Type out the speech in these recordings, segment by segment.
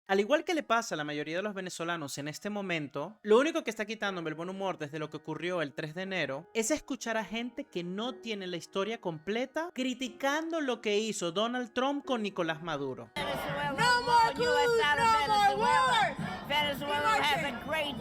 Al igual que le pasa a la mayoría de los venezolanos en este momento, lo único que está quitándome el buen humor desde lo que ocurrió el 3 de enero es escuchar a gente que no tiene la historia completa criticando lo que hizo Donald Trump con Nicolás Maduro. No more coups, no more wars. Venezuela has a great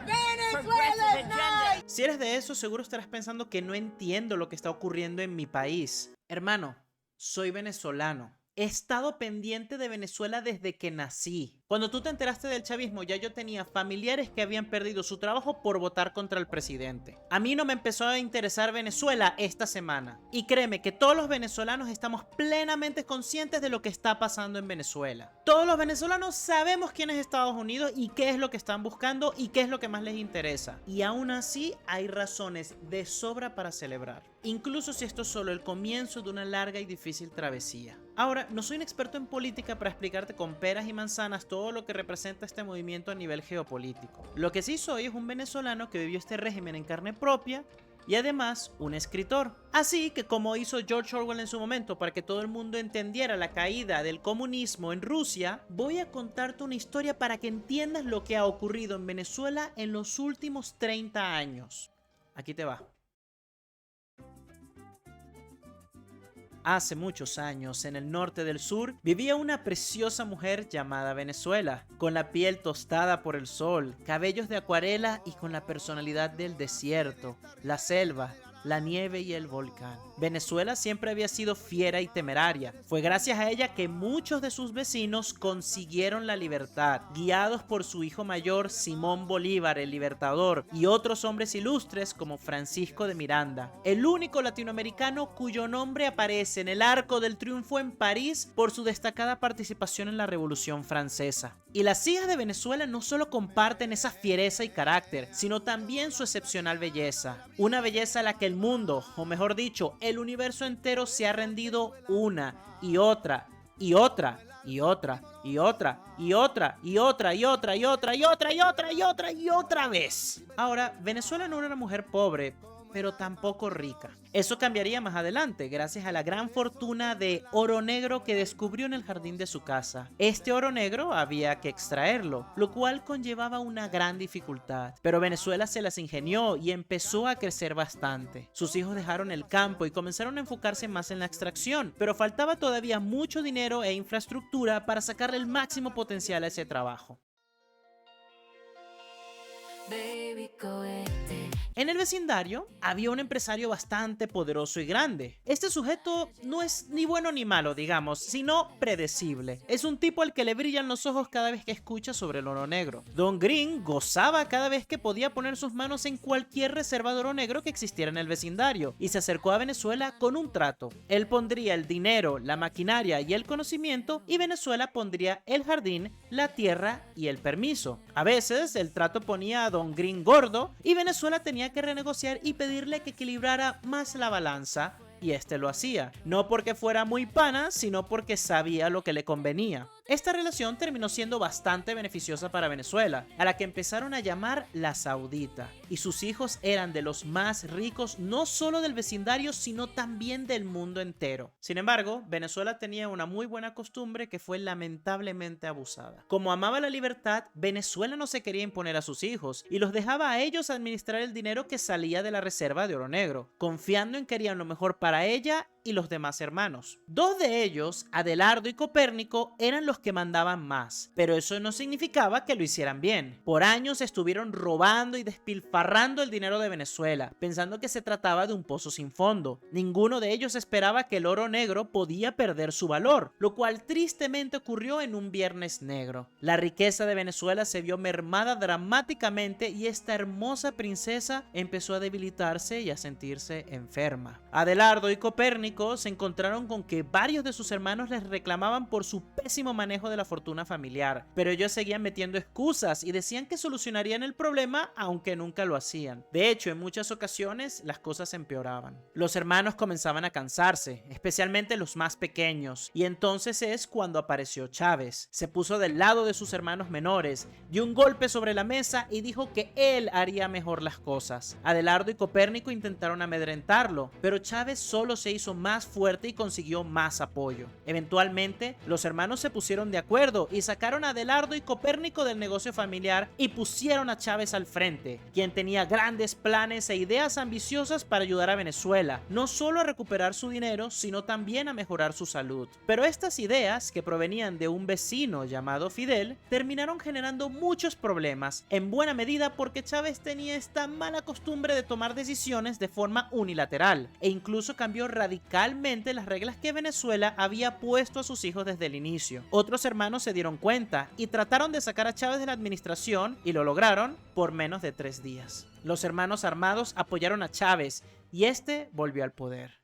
Venezuela progressive agenda. Si eres de eso, seguro estarás pensando que no entiendo lo que está ocurriendo en mi país. Hermano, soy venezolano. He estado pendiente de Venezuela desde que nací. Cuando tú te enteraste del chavismo, ya yo tenía familiares que habían perdido su trabajo por votar contra el presidente. A mí no me empezó a interesar Venezuela esta semana. Y créeme que todos los venezolanos estamos plenamente conscientes de lo que está pasando en Venezuela. Todos los venezolanos sabemos quién es Estados Unidos y qué es lo que están buscando y qué es lo que más les interesa. Y aún así hay razones de sobra para celebrar. Incluso si esto es solo el comienzo de una larga y difícil travesía. Ahora, no soy un experto en política para explicarte con peras y manzanas todo lo que representa este movimiento a nivel geopolítico. Lo que sí soy es un venezolano que vivió este régimen en carne propia y además un escritor. Así que como hizo George Orwell en su momento para que todo el mundo entendiera la caída del comunismo en Rusia, voy a contarte una historia para que entiendas lo que ha ocurrido en Venezuela en los últimos 30 años. Aquí te va. Hace muchos años, en el norte del sur, vivía una preciosa mujer llamada Venezuela, con la piel tostada por el sol, cabellos de acuarela y con la personalidad del desierto, la selva, la nieve y el volcán. Venezuela siempre había sido fiera y temeraria. Fue gracias a ella que muchos de sus vecinos consiguieron la libertad, guiados por su hijo mayor Simón Bolívar, el Libertador, y otros hombres ilustres como Francisco de Miranda, el único latinoamericano cuyo nombre aparece en el Arco del Triunfo en París por su destacada participación en la Revolución Francesa. Y las hijas de Venezuela no solo comparten esa fiereza y carácter, sino también su excepcional belleza. Una belleza a la que el mundo, o mejor dicho, el universo entero se ha rendido una y otra y otra y otra y otra y otra y otra y otra y otra y otra y otra y otra y otra vez. Ahora, Venezuela no era una mujer pobre, pero tampoco rica. Eso cambiaría más adelante, gracias a la gran fortuna de oro negro que descubrió en el jardín de su casa. Este oro negro había que extraerlo, lo cual conllevaba una gran dificultad. Pero Venezuela se las ingenió y empezó a crecer bastante. Sus hijos dejaron el campo y comenzaron a enfocarse más en la extracción, pero faltaba todavía mucho dinero e infraestructura para sacarle el máximo potencial a ese trabajo. Baby, cohete. En el vecindario había un empresario bastante poderoso y grande. Este sujeto no es ni bueno ni malo, digamos, sino predecible. Es un tipo al que le brillan los ojos cada vez que escucha sobre el oro negro. Don Green gozaba cada vez que podía poner sus manos en cualquier reserva de oro negro que existiera en el vecindario y se acercó a Venezuela con un trato. Él pondría el dinero, la maquinaria y el conocimiento y Venezuela pondría el jardín, la tierra y el permiso. A veces el trato ponía a Don Green gordo y Venezuela tenía que renegociar y pedirle que equilibrara más la balanza, y este lo hacía, no porque fuera muy pana, sino porque sabía lo que le convenía. Esta relación terminó siendo bastante beneficiosa para Venezuela, a la que empezaron a llamar la Saudita, y sus hijos eran de los más ricos no solo del vecindario, sino también del mundo entero. Sin embargo, Venezuela tenía una muy buena costumbre que fue lamentablemente abusada. Como amaba la libertad, Venezuela no se quería imponer a sus hijos, y los dejaba a ellos administrar el dinero que salía de la reserva de oro negro, confiando en que harían lo mejor para ella y los demás hermanos. Dos de ellos, Adelardo y Copérnico, eran los que mandaban más, pero eso no significaba que lo hicieran bien. Por años estuvieron robando y despilfarrando el dinero de Venezuela, pensando que se trataba de un pozo sin fondo. Ninguno de ellos esperaba que el oro negro podía perder su valor, lo cual tristemente ocurrió en un viernes negro. La riqueza de Venezuela se vio mermada dramáticamente y esta hermosa princesa empezó a debilitarse y a sentirse enferma. Adelardo y Copérnico se encontraron con que varios de sus hermanos les reclamaban por su pésimo manejo de la fortuna familiar, pero ellos seguían metiendo excusas y decían que solucionarían el problema, aunque nunca lo hacían. De hecho, en muchas ocasiones las cosas empeoraban. Los hermanos comenzaban a cansarse, especialmente los más pequeños, y entonces es cuando apareció Chávez. Se puso del lado de sus hermanos menores, dio un golpe sobre la mesa y dijo que él haría mejor las cosas. Adelardo y Copérnico intentaron amedrentarlo, pero Chávez solo se hizo más fuerte y consiguió más apoyo. Eventualmente, los hermanos se pusieron de acuerdo y sacaron a Adelardo y Copérnico del negocio familiar y pusieron a Chávez al frente, quien tenía grandes planes e ideas ambiciosas para ayudar a Venezuela, no solo a recuperar su dinero, sino también a mejorar su salud. Pero estas ideas, que provenían de un vecino llamado Fidel, terminaron generando muchos problemas, en buena medida porque Chávez tenía esta mala costumbre de tomar decisiones de forma unilateral, e incluso cambió radicalmente las reglas que Venezuela había puesto a sus hijos desde el inicio. Otros hermanos se dieron cuenta y trataron de sacar a Chávez de la administración, y lo lograron por menos de 3 días. Los hermanos armados apoyaron a Chávez y este volvió al poder.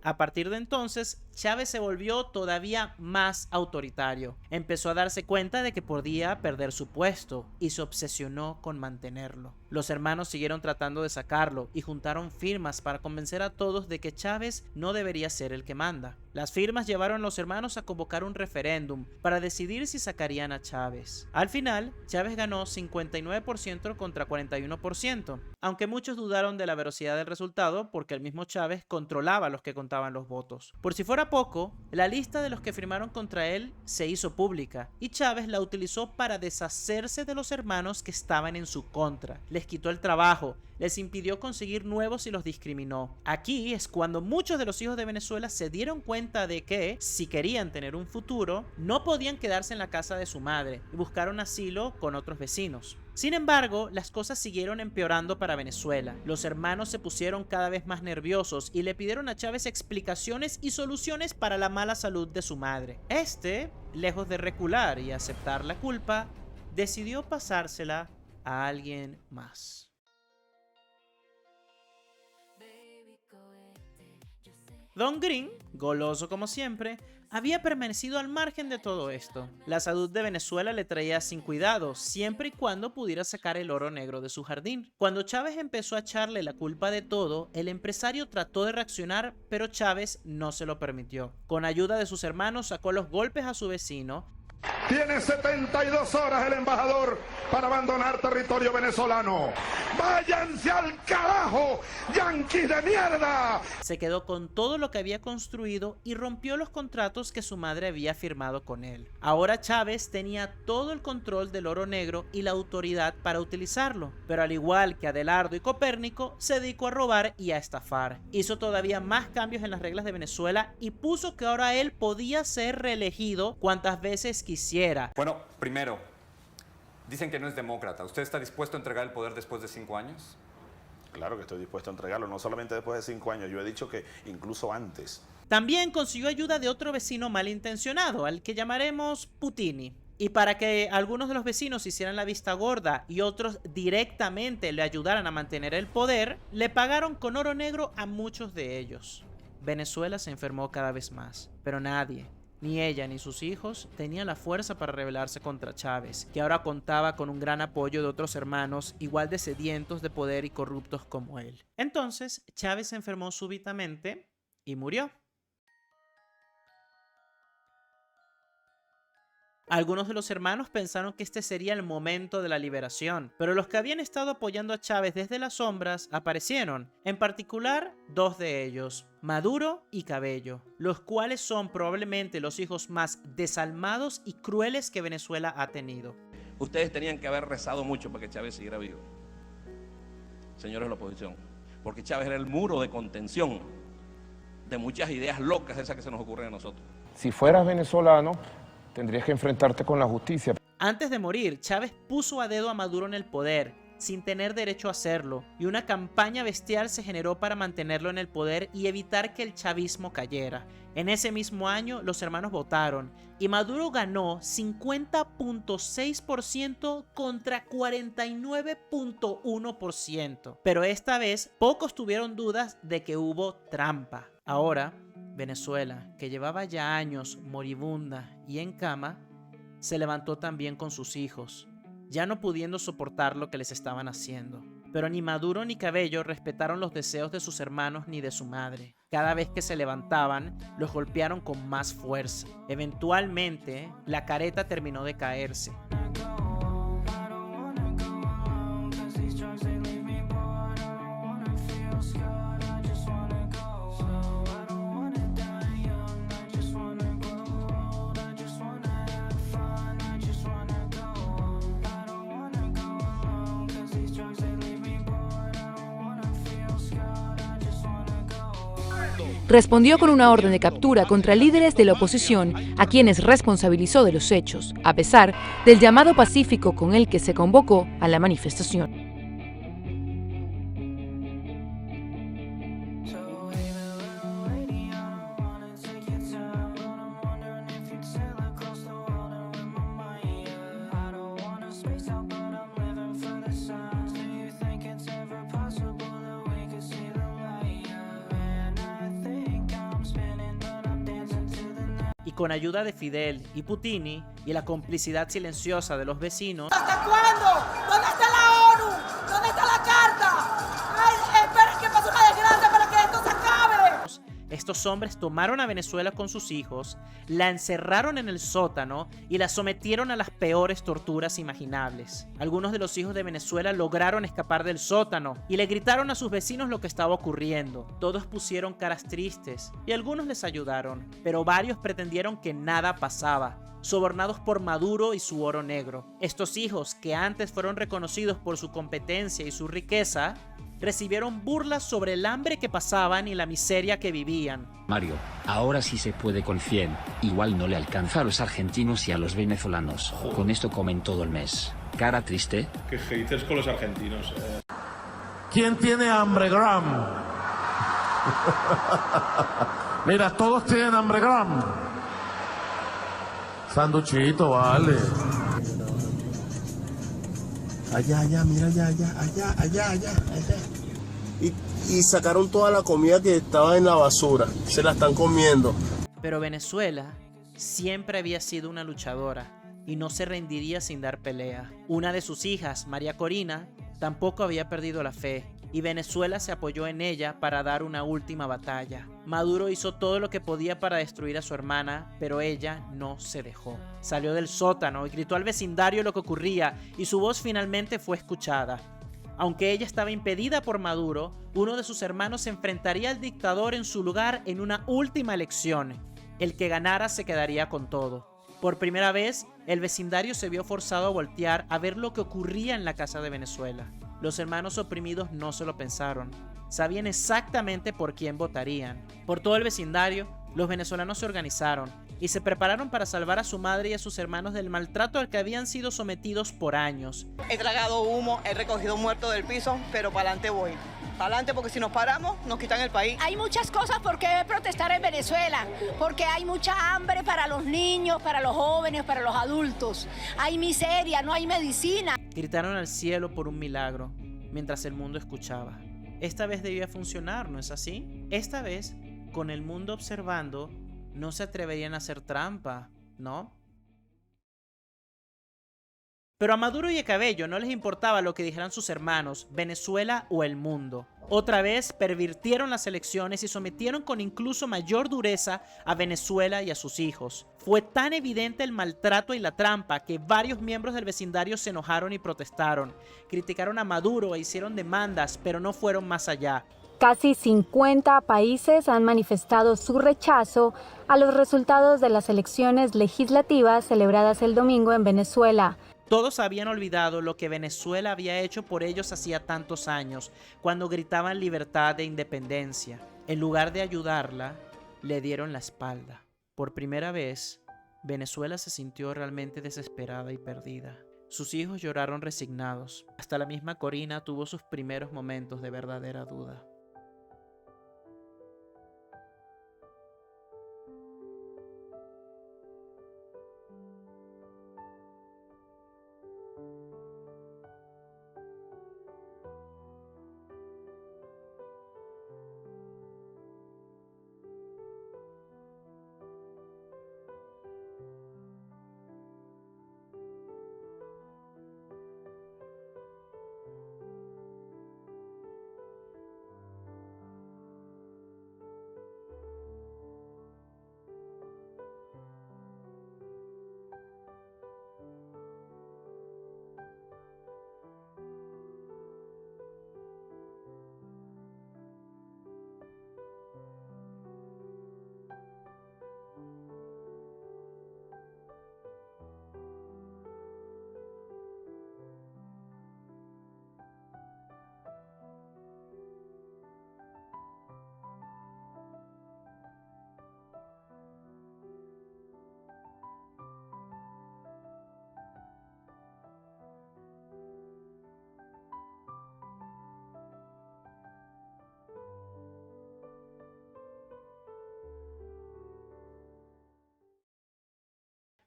A partir de entonces, Chávez se volvió todavía más autoritario. Empezó a darse cuenta de que podía perder su puesto y se obsesionó con mantenerlo. Los hermanos siguieron tratando de sacarlo y juntaron firmas para convencer a todos de que Chávez no debería ser el que manda. Las firmas llevaron a los hermanos a convocar un referéndum para decidir si sacarían a Chávez. Al final, Chávez ganó 59% contra 41%, aunque muchos dudaron de la veracidad del resultado porque el mismo Chávez controlaba a los que contaban los votos. Por si fuera poco, la lista de los que firmaron contra él se hizo pública y Chávez la utilizó para deshacerse de los hermanos que estaban en su contra. Les quitó el trabajo, les impidió conseguir nuevos y los discriminó. Aquí es cuando muchos de los hijos de Venezuela se dieron cuenta de que, si querían tener un futuro, no podían quedarse en la casa de su madre y buscaron asilo con otros vecinos. Sin embargo, las cosas siguieron empeorando para Venezuela. Los hermanos se pusieron cada vez más nerviosos y le pidieron a Chávez explicaciones y soluciones para la mala salud de su madre. Este, lejos de recular y aceptar la culpa, decidió pasársela a alguien más. Don Green, goloso como siempre, había permanecido al margen de todo esto. La salud de Venezuela le traía sin cuidado, siempre y cuando pudiera sacar el oro negro de su jardín. Cuando Chávez empezó a echarle la culpa de todo, el empresario trató de reaccionar, pero Chávez no se lo permitió. Con ayuda de sus hermanos sacó los golpes a su vecino. Tiene 72 horas el embajador para abandonar territorio venezolano. ¡Váyanse al carajo, yanquis de mierda! Se quedó con todo lo que había construido y rompió los contratos que su madre había firmado con él. Ahora Chávez tenía todo el control del oro negro y la autoridad para utilizarlo, pero al igual que Adelardo y Copérnico, se dedicó a robar y a estafar. Hizo todavía más cambios en las reglas de Venezuela y puso que ahora él podía ser reelegido cuantas veces quisiera. Bueno, primero, dicen que no es demócrata. ¿Usted está dispuesto a entregar el poder después de 5 años? Claro que estoy dispuesto a entregarlo, no solamente después de 5 años, yo he dicho que incluso antes. También consiguió ayuda de otro vecino malintencionado, al que llamaremos Putini. Y para que algunos de los vecinos hicieran la vista gorda y otros directamente le ayudaran a mantener el poder, le pagaron con oro negro a muchos de ellos. Venezuela se enfermó cada vez más, pero nadie, ni ella ni sus hijos, tenían la fuerza para rebelarse contra Chávez, que ahora contaba con un gran apoyo de otros hermanos igual de sedientos de poder y corruptos como él. Entonces, Chávez se enfermó súbitamente y murió. Algunos de los hermanos pensaron que este sería el momento de la liberación, pero los que habían estado apoyando a Chávez desde las sombras aparecieron, en particular 2 de ellos, Maduro y Cabello, los cuales son probablemente los hijos más desalmados y crueles que Venezuela ha tenido. Ustedes tenían que haber rezado mucho para que Chávez siguiera vivo, señores de la oposición, porque Chávez era el muro de contención de muchas ideas locas esas que se nos ocurren a nosotros. Si fueras venezolano, tendrías que enfrentarte con la justicia. Antes de morir, Chávez puso a dedo a Maduro en el poder, sin tener derecho a hacerlo, y una campaña bestial se generó para mantenerlo en el poder y evitar que el chavismo cayera. En ese mismo año, los hermanos votaron, y Maduro ganó 50.6% contra 49.1%. Pero esta vez, pocos tuvieron dudas de que hubo trampa. Ahora, Venezuela, que llevaba ya años moribunda y en cama, se levantó también con sus hijos, ya no pudiendo soportar lo que les estaban haciendo. Pero ni Maduro ni Cabello respetaron los deseos de sus hermanos ni de su madre. Cada vez que se levantaban, los golpearon con más fuerza. Eventualmente, la careta terminó de caerse. respondió con una orden de captura contra líderes de la oposición a quienes responsabilizó de los hechos, a pesar del llamado pacífico con el que se convocó a la manifestación. Y con ayuda de Fidel y Putini y la complicidad silenciosa de los vecinos, ¿Hasta cuándo? ¿Dónde está la ONU? ¿Dónde está la carta? ¡Ay, esperen que pase una desgracia para que esto se acabe! estos hombres tomaron a Venezuela con sus hijos, la encerraron en el sótano y la sometieron a las peores torturas imaginables. Algunos de los hijos de Venezuela lograron escapar del sótano y le gritaron a sus vecinos lo que estaba ocurriendo. Todos pusieron caras tristes y algunos les ayudaron, pero varios pretendieron que nada pasaba, sobornados por Maduro y su oro negro. Estos hijos, que antes fueron reconocidos por su competencia y su riqueza, recibieron burlas sobre el hambre que pasaban y la miseria que vivían. Mario, ahora sí se puede con 100. Igual no le alcanza a los argentinos y a los venezolanos. Con esto comen todo el mes. Cara triste. ¿Qué haters con los argentinos? ¿Quién tiene hambre, Gram? Mira, todos tienen hambre, Gram. Sanduchito, vale. Allá, mira, allá. Y sacaron toda la comida que estaba en la basura. Se la están comiendo. Pero Venezuela siempre había sido una luchadora y no se rendiría sin dar pelea. Una de sus hijas, María Corina, tampoco había perdido la fe, y Venezuela se apoyó en ella para dar una última batalla. Maduro hizo todo lo que podía para destruir a su hermana, pero ella no se dejó. Salió del sótano y gritó al vecindario lo que ocurría, y su voz finalmente fue escuchada. Aunque ella estaba impedida por Maduro, uno de sus hermanos se enfrentaría al dictador en su lugar en una última elección. El que ganara se quedaría con todo. Por primera vez, el vecindario se vio forzado a voltear a ver lo que ocurría en la casa de Venezuela. Los hermanos oprimidos no se lo pensaron. Sabían exactamente por quién votarían. Por todo el vecindario, los venezolanos se organizaron y se prepararon para salvar a su madre y a sus hermanos del maltrato al que habían sido sometidos por años. He tragado humo, he recogido muertos del piso, pero para adelante voy. Para adelante, porque si nos paramos, nos quitan el país. Hay muchas cosas por qué protestar en Venezuela, porque hay mucha hambre para los niños, para los jóvenes, para los adultos. Hay miseria, no hay medicina. Gritaron al cielo por un milagro, mientras el mundo escuchaba. Esta vez debía funcionar, ¿no es así? Esta vez, con el mundo observando, no se atreverían a hacer trampa, ¿no? Pero a Maduro y a Cabello no les importaba lo que dijeran sus hermanos, Venezuela o el mundo. Otra vez pervirtieron las elecciones y sometieron con incluso mayor dureza a Venezuela y a sus hijos. Fue tan evidente el maltrato y la trampa que varios miembros del vecindario se enojaron y protestaron. Criticaron a Maduro e hicieron demandas, pero no fueron más allá. Casi 50 países han manifestado su rechazo a los resultados de las elecciones legislativas celebradas el domingo en Venezuela. Todos habían olvidado lo que Venezuela había hecho por ellos hacía tantos años, cuando gritaban libertad e independencia. En lugar de ayudarla, le dieron la espalda. Por primera vez, Venezuela se sintió realmente desesperada y perdida. Sus hijos lloraron resignados. Hasta la misma Corina tuvo sus primeros momentos de verdadera duda.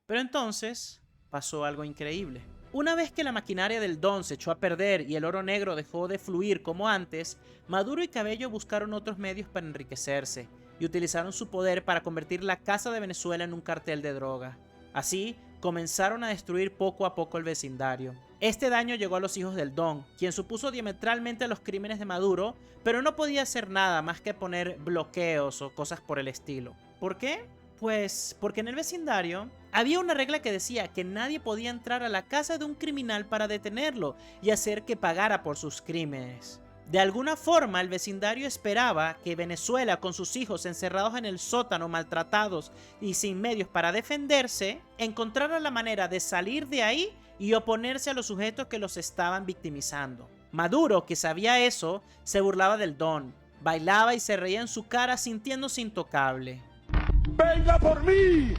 Pero entonces pasó algo increíble. Una vez que la maquinaria del Don se echó a perder y el oro negro dejó de fluir como antes, Maduro y Cabello buscaron otros medios para enriquecerse y utilizaron su poder para convertir la Casa de Venezuela en un cartel de droga. Así, comenzaron a destruir poco a poco el vecindario. Este daño llegó a los hijos del Don, quien supuso diametralmente los crímenes de Maduro, pero no podía hacer nada más que poner bloqueos o cosas por el estilo. ¿Por qué? Pues porque en el vecindario había una regla que decía que nadie podía entrar a la casa de un criminal para detenerlo y hacer que pagara por sus crímenes. De alguna forma, el vecindario esperaba que Venezuela, con sus hijos encerrados en el sótano, maltratados y sin medios para defenderse, encontrara la manera de salir de ahí y oponerse a los sujetos que los estaban victimizando. Maduro, que sabía eso, se burlaba del Don, bailaba y se reía en su cara sintiéndose intocable. ¡Venga por mí!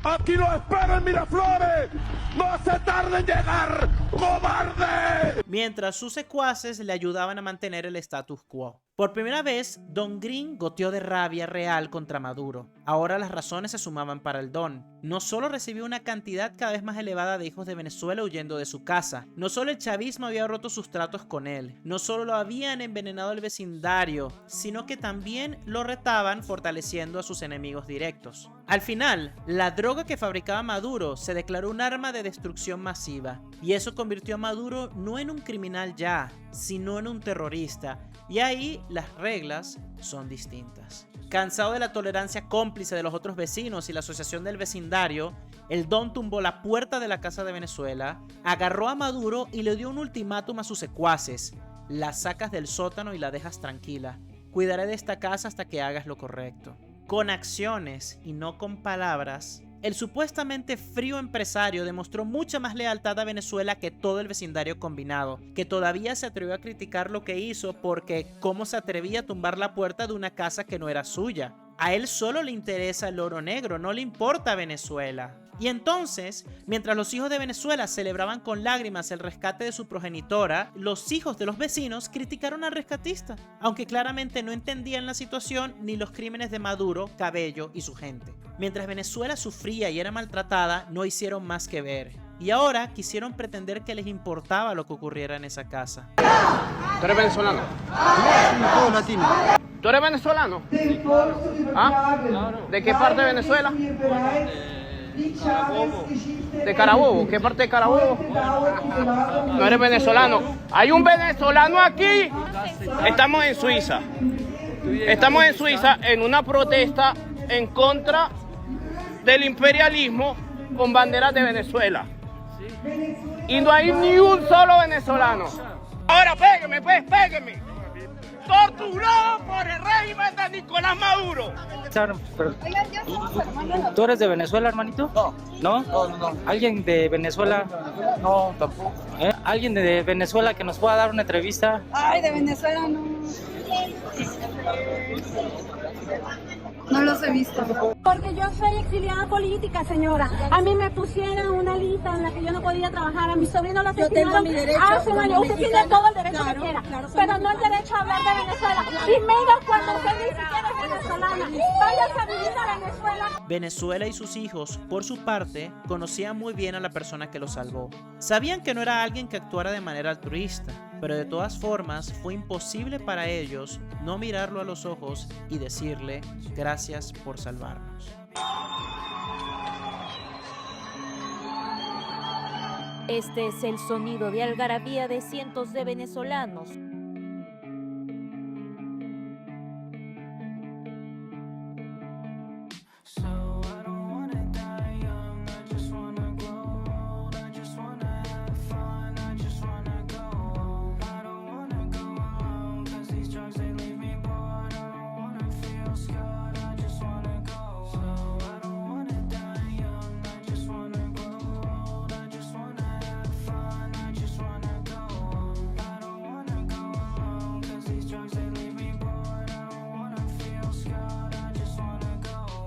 ¡Aquí lo espero en Miraflores! ¡No se tarde en llegar, cobarde! Mientras sus secuaces le ayudaban a mantener el status quo. Por primera vez, Don Green goteó de rabia real contra Maduro. Ahora las razones se sumaban para el Don. No solo recibió una cantidad cada vez más elevada de hijos de Venezuela huyendo de su casa, no solo el chavismo había roto sus tratos con él, no solo lo habían envenenado el vecindario, sino que también lo retaban fortaleciendo a sus enemigos directos. Al final, la droga que fabricaba Maduro se declaró un arma de destrucción masiva, y eso convirtió a Maduro no en un criminal ya, sino en un terrorista, y ahí las reglas son distintas. Cansado de la tolerancia cómplice de los otros vecinos y la asociación del vecindario, el Don tumbó la puerta de la Casa de Venezuela, agarró a Maduro y le dio un ultimátum a sus secuaces: la sacas del sótano y la dejas tranquila. Cuidaré de esta casa hasta que hagas lo correcto. Con acciones y no con palabras, el supuestamente frío empresario demostró mucha más lealtad a Venezuela que todo el vecindario combinado, que todavía se atrevió a criticar lo que hizo porque cómo se atrevía a tumbar la puerta de una casa que no era suya. A él solo le interesa el oro negro, no le importa Venezuela. Y entonces, mientras los hijos de Venezuela celebraban con lágrimas el rescate de su progenitora, los hijos de los vecinos criticaron al rescatista, aunque claramente no entendían la situación ni los crímenes de Maduro, Cabello y su gente. Mientras Venezuela sufría y era maltratada, no hicieron más que ver. Y ahora quisieron pretender que les importaba lo que ocurriera en esa casa. ¿Tú eres venezolano? Todo latino. ¿Tú eres venezolano? ¿Ah? ¿De qué parte de Venezuela? ¿De Carabobo? ¿Qué parte de Carabobo? No eres venezolano. Hay un venezolano aquí. Estamos en Suiza. Estamos en Suiza en una protesta en contra del imperialismo con banderas de Venezuela. Y no hay ni un solo venezolano. Ahora pégueme, pues, pégueme. Torturado por el régimen de Nicolás Maduro. ¿Tú eres de Venezuela, hermanito? No. ¿No? ¿Alguien de Venezuela? No, tampoco. ¿Alguien de Venezuela que nos pueda dar una entrevista? Ay, de Venezuela no. No los he visto. Porque yo soy exiliada política, señora. A mí me pusieron una lista en la que yo no podía trabajar. A mi sobrino lo asesinaron hace un año. Usted tiene todo el derecho que quiera, pero no el derecho a hablar de Venezuela. Y menos cuando usted ni siquiera es venezolana. Váyase a vivir a Venezuela. Venezuela y sus hijos, por su parte, conocían muy bien a la persona que los salvó. Sabían que no era alguien que actuara de manera altruista, pero de todas formas fue imposible para ellos no mirarlo a los ojos y decirle gracias por salvarnos. Este es el sonido de algarabía de cientos de venezolanos.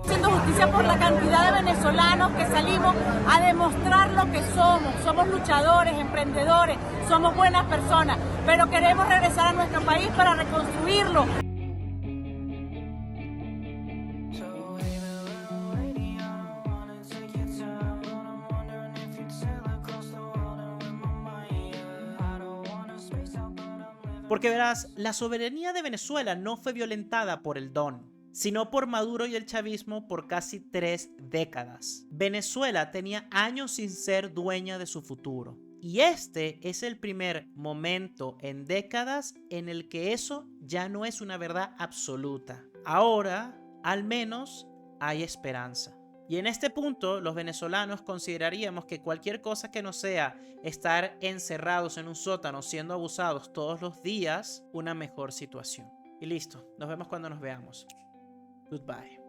Haciendo justicia por la cantidad de venezolanos que salimos a demostrar lo que somos. Somos luchadores, emprendedores, somos buenas personas, pero queremos regresar a nuestro país para reconstruirlo. Porque verás, la soberanía de Venezuela no fue violentada por el Don, sino por Maduro y el chavismo por casi 3 décadas. Venezuela tenía años sin ser dueña de su futuro. Y este es el primer momento en décadas en el que eso ya no es una verdad absoluta. Ahora, al menos, hay esperanza. Y en este punto, los venezolanos consideraríamos que cualquier cosa que no sea estar encerrados en un sótano siendo abusados todos los días, una mejor situación. Y listo, nos vemos cuando nos veamos. Goodbye.